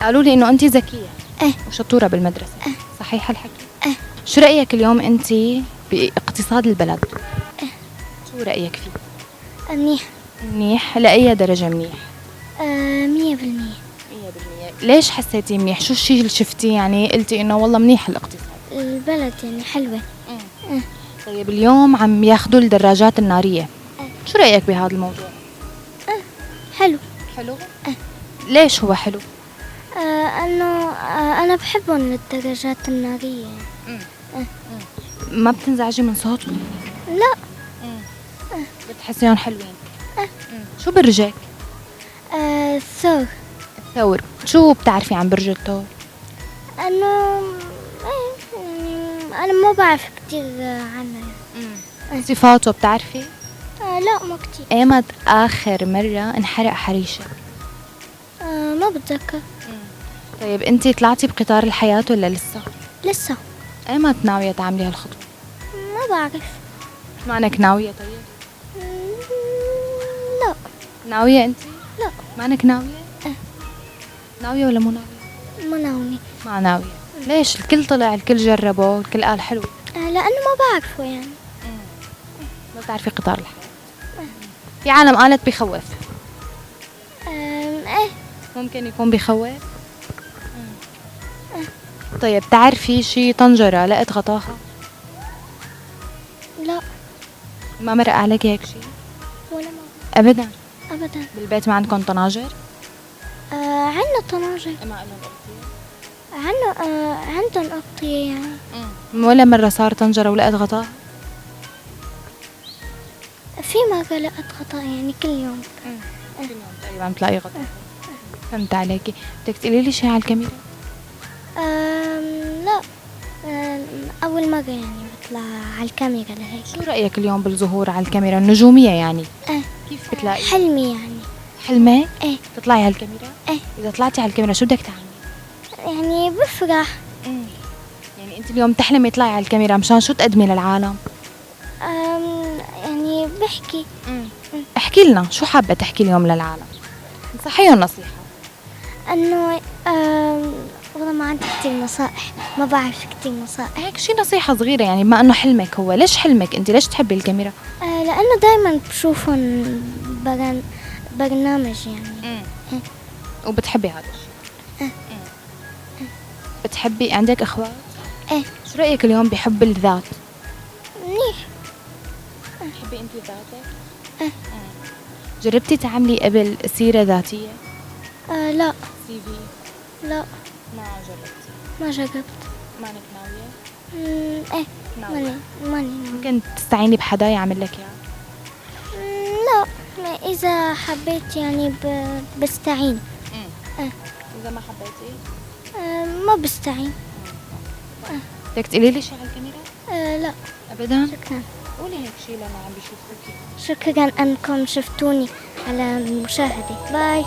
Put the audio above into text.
قالوا لي انه انت ذكيه ايه وشطوره بالمدرسه. ايه صحيح الحكي؟ ايه شو رايك اليوم انت باقتصاد البلد؟ ايه شو رايك فيه؟ منيح. منيح؟ لاي درجه منيح؟ 100%. 100%. ليش حسيتي منيح؟ شو الشيء اللي شفتيه يعني قلتي انه والله منيح الاقتصاد؟ البلد يعني حلوة. ايه طيب اليوم عم ياخذوا الدراجات الناريه، ايه شو رايك بهذا الموضوع؟ ايه حلو. حلو؟ ايه ليش هو حلو؟ انه انا بحبهم الدراجات النارية. ايه ما بتنزعجي من صوته؟ لا. بتحسيهم حلوين؟ ايه شو برجك؟ الثور. الثور. شو بتعرفي عن برج الثور؟ انه ايه يعني انا ما بعرف كتير عنه. صفاته بتعرفي؟ لا ما كتير. ايمت اخر مرة انحرق حريشة؟ ما بتذكر. طيب انتي طلعتي بقطار الحياة ولا لسه؟ لسه. ايمت ناوية تعملي هالخطوة؟ ما بعرف. شو معنك ناوية طيب؟ لا. ناوية انتي؟ لا. معنك ناوية؟ ايه ناوية ولا مو ناوية؟ ما ناوي. ما ناوية. ليش؟ الكل طلع، الكل جربه، الكل قال حلو. لأنه ما بعرفه يعني. ما بتعرفي قطار الحياة. في عالم قالت بخوف. ايه ممكن يكون بخوف. طيب تعرفي شي طنجرة لقت غطاها؟ لا ما مرق عليك هيك شي؟ ولا مرة ابدا. أبدا. بالبيت ما عندكم طناجر؟ عنا طناجر. ما لهم أغطية؟ عندهم أغطية يعني. ولا مرة صار طنجرة ولقت غطاها؟ في مرة لقت غطاء يعني كل يوم. كل يوم تقريبا بتلاقي غطاء. فهمت عليكي. بدك تقولي لي شي على الكاميرا؟ لا. أول مرة يعني بطلع على الكاميرا لهيك. شو رأيك اليوم بالظهور على الكاميرا النجومية يعني؟ كيف بتلاقي؟ حلمي يعني. حلمك؟ ايه تطلعي على الكاميرا؟ ايه إذا طلعتي على الكاميرا شو بدك تعملي؟ يعني بفرح. يعني أنت اليوم تحلمي تطلعي على الكاميرا مشان شو تقدمي للعالم؟ يعني بحكي. احكي لنا شو حابة تحكي اليوم للعالم؟ نصحيهم نصيحة. انه والله ما عندي كتير نصائح، ما بعرف كتير نصائح. هيك شي نصيحة صغيرة يعني بما انه حلمك هو، ليش حلمك انت؟ ليش تحبي الكاميرا؟ لانه دايما بشوفهم برنامج يعني. وبتحبي هذا الشيء؟ بتحبي عندك اخوات؟ ايه. شو رأيك اليوم بحب الذات؟ منيح. بتحبي انت ذاتك؟ ايه. جربتي تعملي قبل سيرة ذاتية؟ لا. سي في؟ لا ما جربتي؟ ما جربت. مانك ناوية؟ ايه ناوية. ماني ناوية. ممكن تستعيني بحدا يعمل لك اياه؟ لا. اذا حبيت يعني بستعين. إذا ما حبيتي؟ ما بستعين. بدك تقولي لي شي على الكاميرا؟ لا. أبدا؟ شكرا. قولي هيك شي لما عم بيشوفوكي. شكرا أنكم شفتوني على المشاهدة. باي.